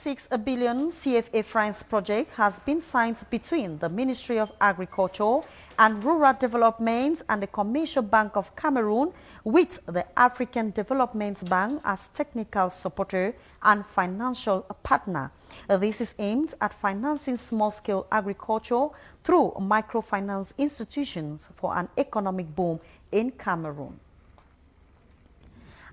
6 billion CFA francs project has been signed between the Ministry of Agriculture and Rural Development and the Commercial Bank of Cameroon, with the African Development Bank as technical supporter and financial partner. This is aimed at financing small-scale agriculture through microfinance institutions for an economic boom in Cameroon.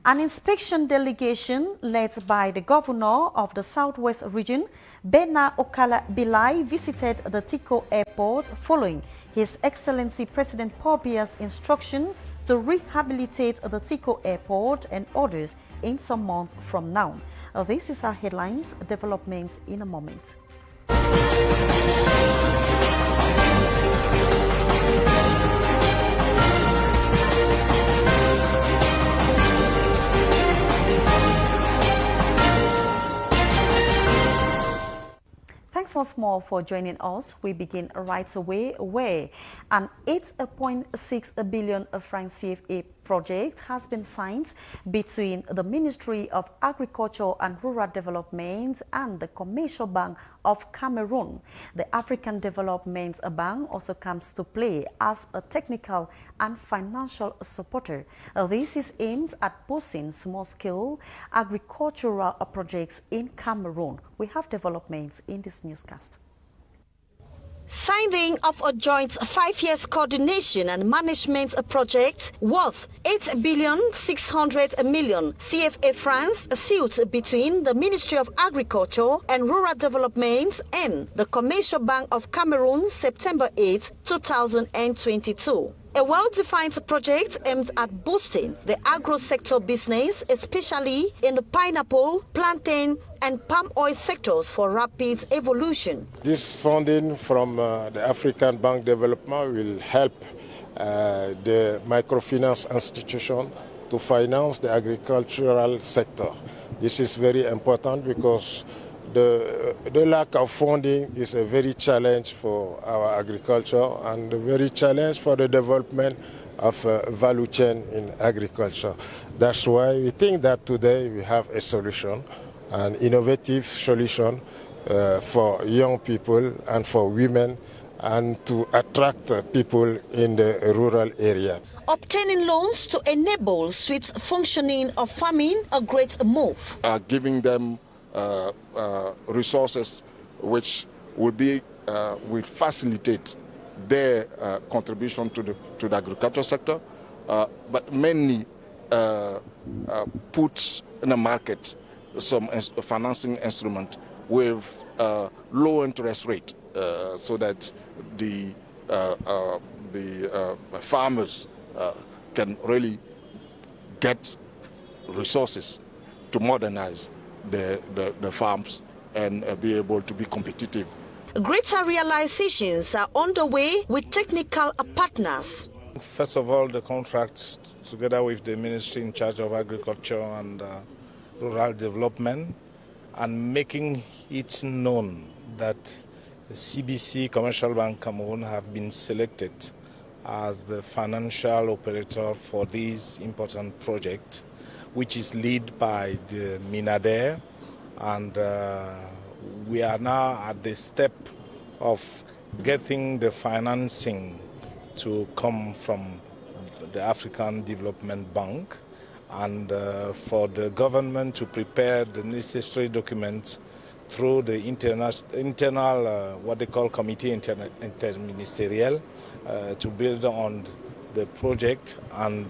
An inspection delegation led by the governor of the Southwest region, Bernard Okala Bilai, visited the Tico airport following His Excellency President Paul Biya's instruction to rehabilitate the Tico airport and others in some months from now. This is our headlines, developments in a moment. Thanks once more for joining us. We begin right away where an 8.6 billion franc CFA project has been signed between the Ministry of Agriculture and Rural Development and the Commercial Bank of Cameroon. The African Development Bank also comes to play as a technical and financial supporter. This is aimed at boosting small-scale agricultural projects in Cameroon. We have developments in this newscast. Signing of a joint 5-year coordination and management project worth 8.6 billion CFA francs sealed between the Ministry of Agriculture and Rural Development and the Commercial Bank of Cameroon, September 8, 2022. A well-defined project aimed at boosting the agro-sector business, especially in the pineapple, plantain, and palm oil sectors for rapid evolution. This funding from the African Bank Development will help the microfinance institution to finance the agricultural sector. This is very important because the lack of funding is a very challenge for our agriculture and a very challenge for the development of value chain in agriculture. That's why we think that today we have a solution, an innovative solution for young people and for women and to attract people in the rural area. Obtaining loans to enable swift functioning of farming, a great move. Giving them resources which will facilitate their contribution to the agriculture sector, but mainly put in the market some financing instrument with low interest rate, so that the farmers can really get resources to modernize the farms and be able to be competitive. Greater realizations are underway with technical partners. First of all, the contract together with the ministry in charge of agriculture and rural development, and making it known that the CBC, Commercial Bank Cameroon, have been selected as the financial operator for this important project, which is led by the Minader, and we are now at the step of getting the financing to come from the African Development Bank, and for the government to prepare the necessary documents through the internal what they call committee interministeriel, to build on the project and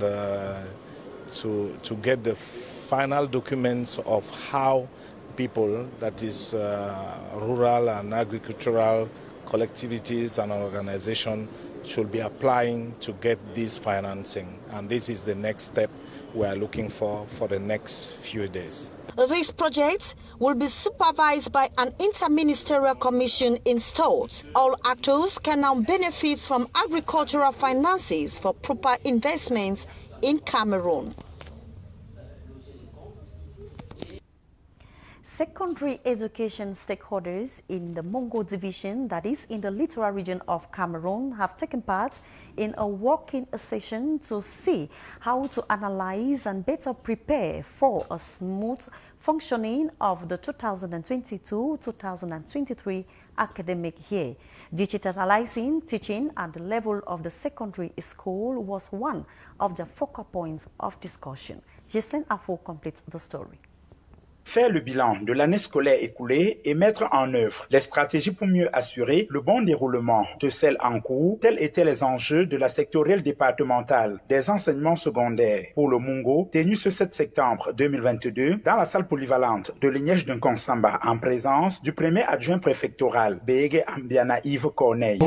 to get the final documents of how people, that is rural and agricultural collectivities and organizations, should be applying to get this financing. And this is the next step we are looking for the next few days. These projects will be supervised by an interministerial commission installed. All actors can now benefit from agricultural finances for proper investments in Cameroon. Secondary education stakeholders in the Mongo division, that is in the littoral region of Cameroon, have taken part in a working session to see how to analyze and better prepare for a smooth functioning of the 2022-2023 academic year. Digitalizing teaching at the level of the secondary school was one of the focal points of discussion. Ghislaine Afo completes the story. Faire le bilan de l'année scolaire écoulée et mettre en œuvre les stratégies pour mieux assurer le bon déroulement de celle en cours, tels étaient les enjeux de la sectorielle départementale des enseignements secondaires pour le Mongo, tenue ce 7 septembre 2022 dans la salle polyvalente de l'allengagedcitizens en présence du premier adjoint préfectoral, BrigadeAntiSardinard.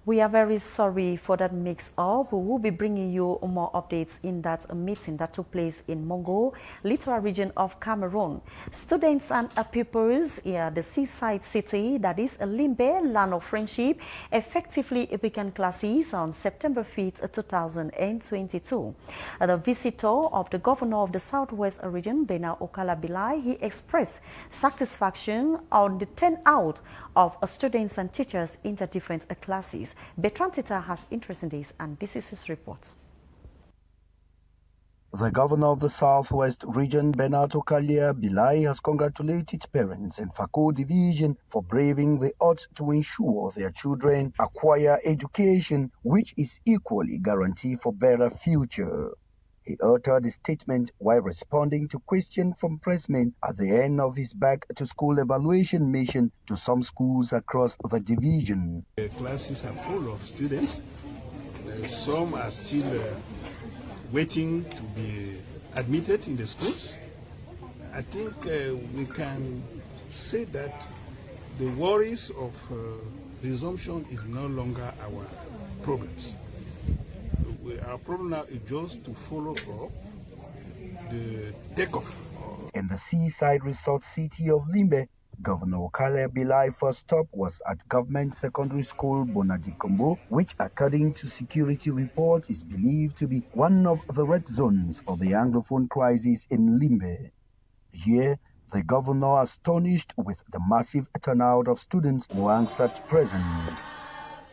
We are very sorry for that mix-up. We will be bringing you more updates in that meeting that took place in Mongo, littoral region of Cameroon. Students and pupils in the seaside city, that is Limbe, land of friendship, effectively began classes on September 5th, 2022. The visitor of the governor of the Southwest region, Bernard Okala-Bilai, he expressed satisfaction on the turnout of students and teachers in the different classes. Bertrand Tita has interest in this, and this is his report. The governor of the Southwest region, Bernard Okala-Bilai, has congratulated parents in Fako division for braving the odds to ensure their children acquire education, which is equally guarantee for better future. He uttered a statement while responding to questions from pressmen at the end of his back-to-school evaluation mission to some schools across the division. The classes are full of students. Some are still waiting to be admitted in the schools. I think we can say that the worries of resumption is no longer our problems. Our problem now is just to follow up the takeoff. In the seaside resort city of Limbe, Governor Okala-Bilai's first stop was at Government Secondary School Bonadikombo, which according to security reports is believed to be one of the red zones for the Anglophone crisis in Limbe. Here, the governor astonished with the massive turnout of students who answered present.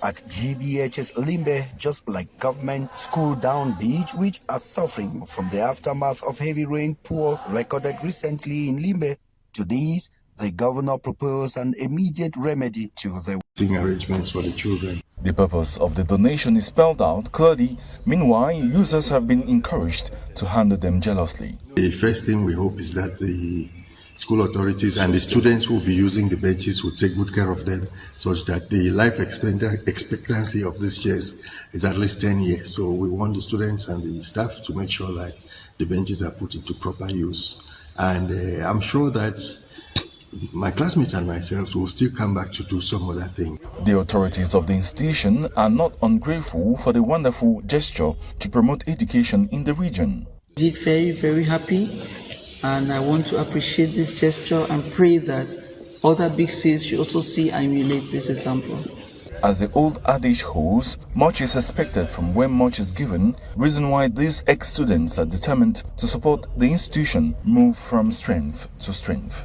At GBHS Limbe, just like government school down beach, which are suffering from the aftermath of heavy rainfall recorded recently in Limbe, to these, the governor proposed an immediate remedy to the arrangements for the children. The purpose of the donation is spelled out clearly. Meanwhile, users have been encouraged to handle them jealously. The first thing we hope is that the school authorities and the students who will be using the benches will take good care of them, such that the life expectancy of these chairs is at least 10 years. So we want the students and the staff to make sure that the benches are put into proper use. And I'm sure that my classmates and myself will still come back to do some other thing. The authorities of the institution are not ungrateful for the wonderful gesture to promote education in the region. Very, very happy. And I want to appreciate this gesture and pray that other big cities should also see and emulate this example. As the old adage holds, much is expected from when much is given, reason why these ex-students are determined to support the institution move from strength to strength.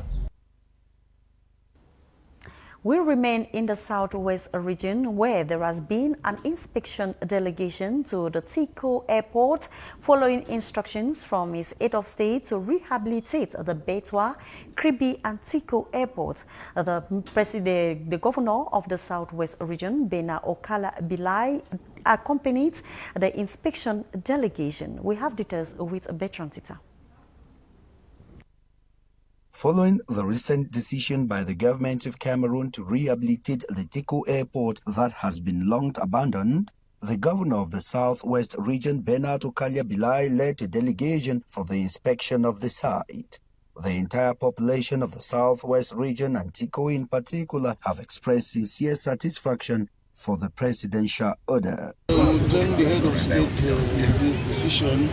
We remain in the Southwest region where there has been an inspection delegation to the Tico airport following instructions from his head of state to rehabilitate the Betwa, Kribi and Tico airport. The governor of the Southwest region, Bernard Okala-Bilai, accompanied the inspection delegation. We have details with Bertrand Tita. Following the recent decision by the government of Cameroon to rehabilitate the Tico airport that has been long abandoned, the governor of the Southwest region, Bernard Okala-Bilai, led a delegation for the inspection of the site. The entire population of the Southwest region and Tico in particular have expressed sincere satisfaction for the presidential order. We join the head of state in this decision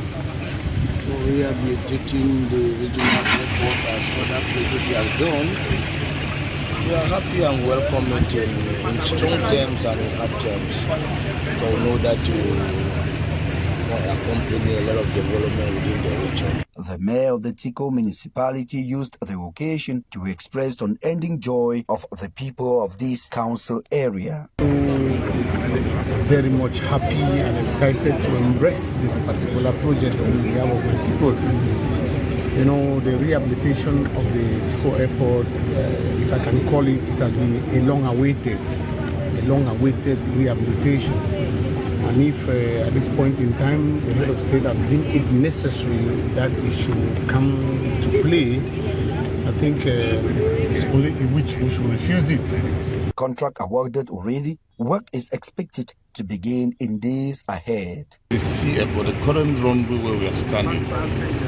for rehabilitating the regional airport as other places he has done. We are happy and welcome it in strong terms and in hard terms. We know that accompany a lot of development within the region. The mayor of the Tiko municipality used the occasion to express unending joy of the people of this council area. Very much happy and excited to embrace this particular project on behalf of my people. You know, the rehabilitation of the Tiko airport, if I can call it, it has been a long-awaited rehabilitation. And if at this point in time the head of state has deemed it necessary that it should come to play, I think it's only in which we should refuse it. Contract awarded already, work is expected to begin in days ahead. The sea airport, the current runway where we are standing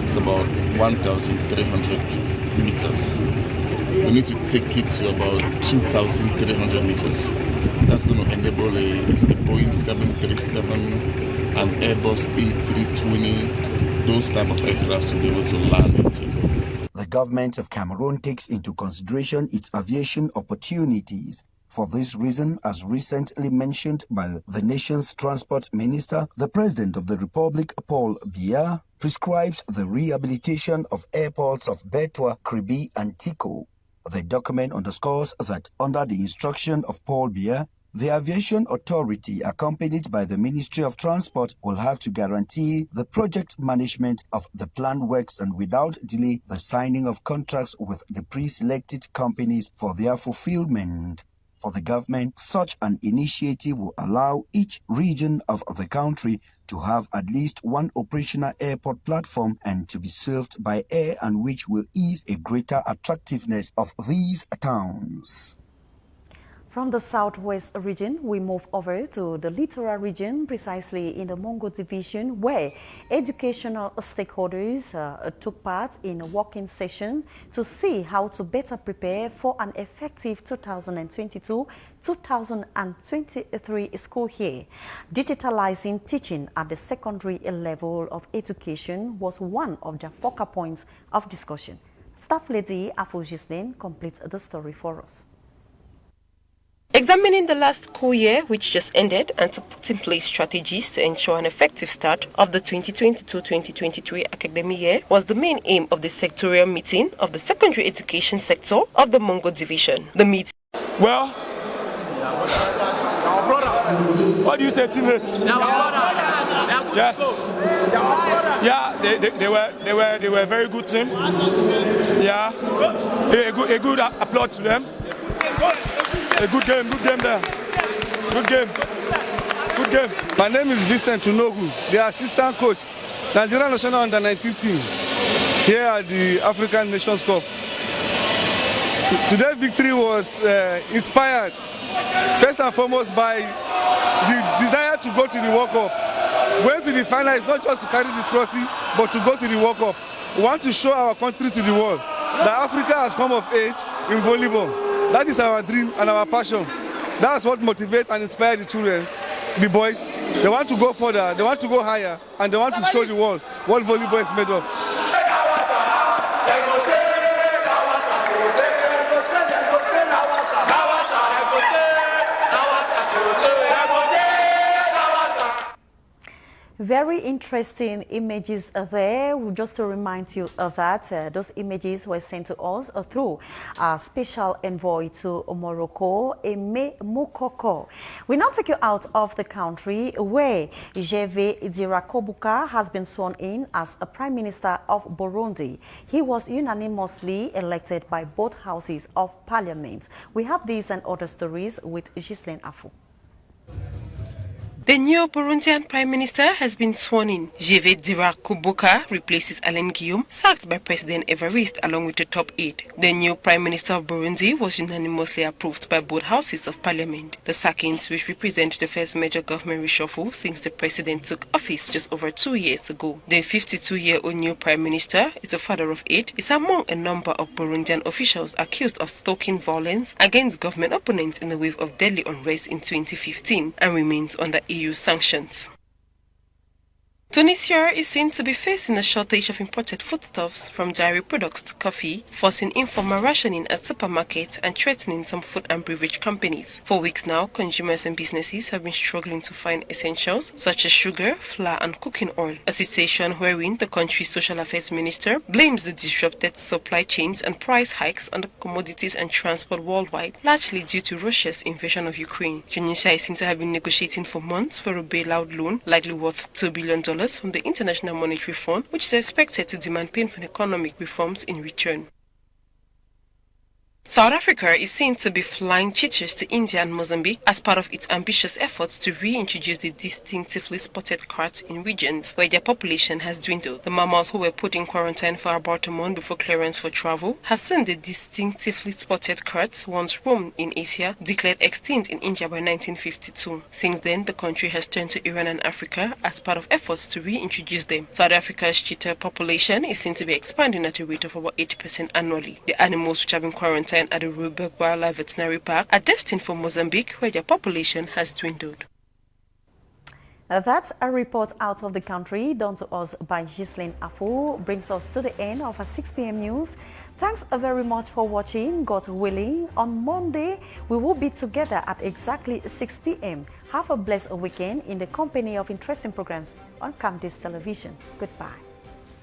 is about 1,300 meters. We need to take it to about 2,300 meters. That's going to enable a Boeing 737, an Airbus A320, those type of aircraft to be able to land and take off. The government of Cameroon takes into consideration its aviation opportunities. For this reason, as recently mentioned by the nation's transport minister, the President of the Republic, Paul Biya, prescribes the rehabilitation of airports of Betwa, Kribi and Tiko. The document underscores that under the instruction of Paul Biya, the Aviation Authority, accompanied by the Ministry of Transport, will have to guarantee the project management of the planned works and without delay the signing of contracts with the pre-selected companies for their fulfillment. For the government, such an initiative will allow each region of the country to have at least one operational airport platform and to be served by air, and which will ease a greater attractiveness of these towns. From the southwest region, we move over to the littoral region, precisely in the Mongo division, where educational stakeholders took part in a working session to see how to better prepare for an effective 2022-2023 school year. Digitalizing teaching at the secondary level of education was one of the focal points of discussion. Staff Lady Afu Gislaine completes the story for us. Examining the last school year, which just ended, and to put in place strategies to ensure an effective start of the 2022-2023 academic year was the main aim of the sectorial meeting of the secondary education sector of the Mongo division. The meeting. Well, what do you say, teammates? Yes. Yeah, they were a very good team. Yeah, a good applaud to them. A good game there. Good game. My name is Vincent Unogu, the assistant coach, Nigerian National Under-19 team, here at the African Nations Cup. Today's victory was inspired, first and foremost, by the desire to go to the World Cup. Going to the final is not just to carry the trophy, but to go to the World Cup. We want to show our country to the world that Africa has come of age in volleyball. That is our dream and our passion. That's what motivates and inspires the children, the boys. They want to go further, they want to go higher, and they want to show the world what volleyball is made of. Very interesting images there. Just to remind you of that, those images were sent to us through our special envoy to Morocco, Eme Mukoko. We now take you out of the country, where Gervais Dirakobuka has been sworn in as a Prime Minister of Burundi. He was unanimously elected by both houses of Parliament. We have these and other stories with Gislaine Afu. The new Burundian Prime Minister has been sworn in. Gervais Dirakobuka replaces Alain Guillaume, sacked by President Evariste along with the top aide. The new Prime Minister of Burundi was unanimously approved by both houses of Parliament. The sackings, which represent the first major government reshuffle since the President took office just over 2 years ago. The 52-year-old new Prime Minister is a father of 8, is among a number of Burundian officials accused of stoking violence against government opponents in the wave of deadly unrest in 2015 and remains under EU sanctions. Tunisia is seen to be facing a shortage of imported foodstuffs from dairy products to coffee, forcing informal rationing at supermarkets and threatening some food and beverage companies. For weeks now, consumers and businesses have been struggling to find essentials such as sugar, flour and cooking oil, a situation wherein the country's social affairs minister blames the disrupted supply chains and price hikes on the commodities and transport worldwide, largely due to Russia's invasion of Ukraine. Tunisia is seen to have been negotiating for months for a bailout loan likely worth $2 billion from the International Monetary Fund, which is expected to demand painful economic reforms in return. South Africa is seen to be flying cheetahs to India and Mozambique as part of its ambitious efforts to reintroduce the distinctively spotted cats in regions where their population has dwindled. The mammals, who were put in quarantine for about a month before clearance for travel, have seen the distinctively spotted cats, once roamed in Asia, declared extinct in India by 1952. Since then, the country has turned to Iran and Africa as part of efforts to reintroduce them. South Africa's cheetah population is seen to be expanding at a rate of about 80% annually. The animals, which have been quarantined at the Ruberg Wildlife Veterinary Park, are destined for Mozambique, where their population has dwindled. That's a report out of the country done to us by Ghislaine Afo. Brings us to the end of our 6 p.m. news. Thanks very much for watching. God willing, on Monday, we will be together at exactly 6 p.m. Have a blessed weekend in the company of interesting programs on Camdis Television. Goodbye.